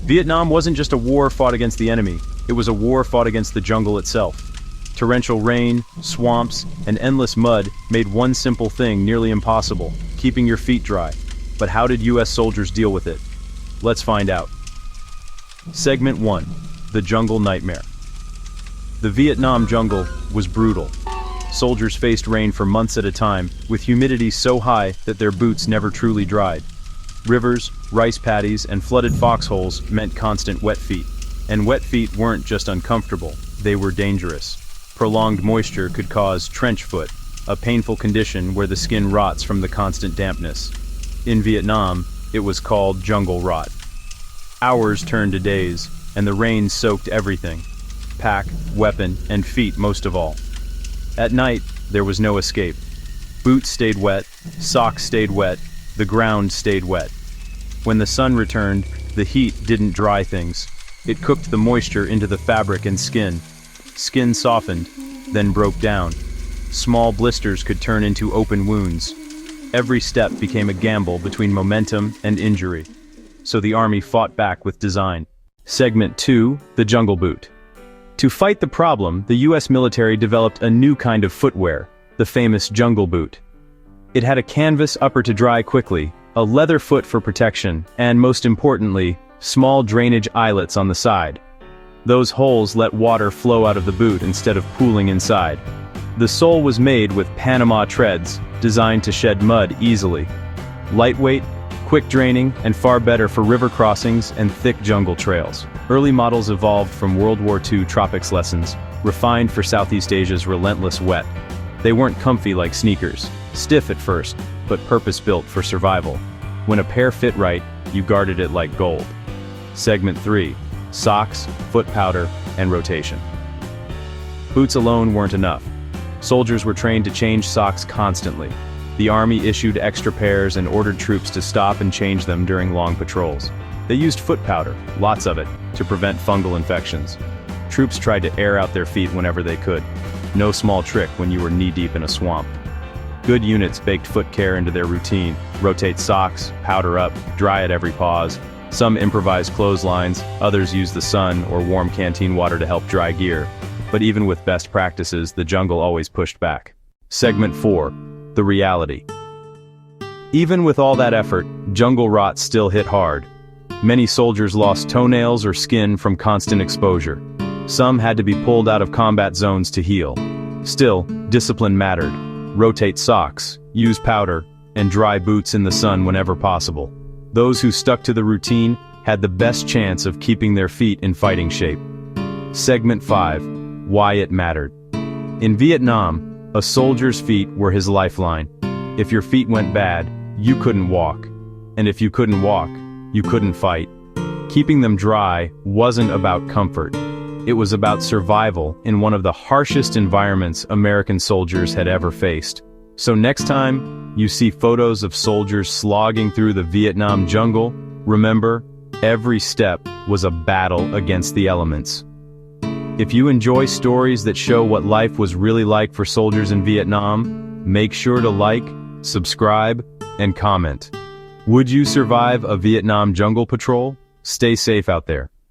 Vietnam wasn't just a war fought against the enemy, it was a war fought against the jungle itself. Torrential rain, swamps, and endless mud made one simple thing nearly impossible: keeping your feet dry. But how did US soldiers deal with it? Let's find out. Segment 1. The Jungle Nightmare. The Vietnam jungle was brutal. Soldiers faced rain for months at a time, with humidity so high that their boots never truly dried. Rivers, rice paddies, and flooded foxholes meant constant wet feet. And wet feet weren't just uncomfortable, they were dangerous. Prolonged moisture could cause trench foot, a painful condition where the skin rots from the constant dampness. In Vietnam, it was called jungle rot. Hours turned to days, and the rain soaked everything: pack, weapon, and feet most of all. At night, there was no escape. Boots stayed wet, socks stayed wet, the ground stayed wet. When the sun returned, the heat didn't dry things. It cooked the moisture into the fabric and skin. Skin softened, then broke down. Small blisters could turn into open wounds. Every step became a gamble between momentum and injury. So the army fought back with design. Segment 2. The Jungle Boot. To fight the problem, the US military developed a new kind of footwear, the famous jungle boot. It had a canvas upper to dry quickly, a leather foot for protection, and most importantly, small drainage eyelets on the side. Those holes let water flow out of the boot instead of pooling inside. The sole was made with Panama treads, designed to shed mud easily. Lightweight, quick draining, and far better for river crossings and thick jungle trails. Early models evolved from World War II tropics lessons, refined for Southeast Asia's relentless wet. They weren't comfy like sneakers, stiff at first, but purpose-built for survival. When a pair fit right, you guarded it like gold. Segment 3. Socks, foot powder, and rotation. Boots alone weren't enough. Soldiers were trained to change socks constantly. The army issued extra pairs and ordered troops to stop and change them during long patrols. They used foot powder, lots of it, to prevent fungal infections. Troops tried to air out their feet whenever they could. No small trick when you were knee-deep in a swamp. Good units baked foot care into their routine: rotate socks, powder up, dry at every pause. Some improvised clotheslines, others used the sun or warm canteen water to help dry gear. But even with best practices, the jungle always pushed back. Segment 4. The reality. Even with all that effort, jungle rot still hit hard. Many soldiers lost toenails or skin from constant exposure. Some had to be pulled out of combat zones to heal. Still, discipline mattered. Rotate socks, use powder, and dry boots in the sun whenever possible. Those who stuck to the routine had the best chance of keeping their feet in fighting shape. Segment 5. Why it mattered. In Vietnam, a soldier's feet were his lifeline. If your feet went bad, you couldn't walk. And if you couldn't walk, you couldn't fight. Keeping them dry wasn't about comfort. It was about survival in one of the harshest environments American soldiers had ever faced. So next time you see photos of soldiers slogging through the Vietnam jungle, remember, every step was a battle against the elements. If you enjoy stories that show what life was really like for soldiers in Vietnam, make sure to like, subscribe, and comment. Would you survive a Vietnam jungle patrol? Stay safe out there.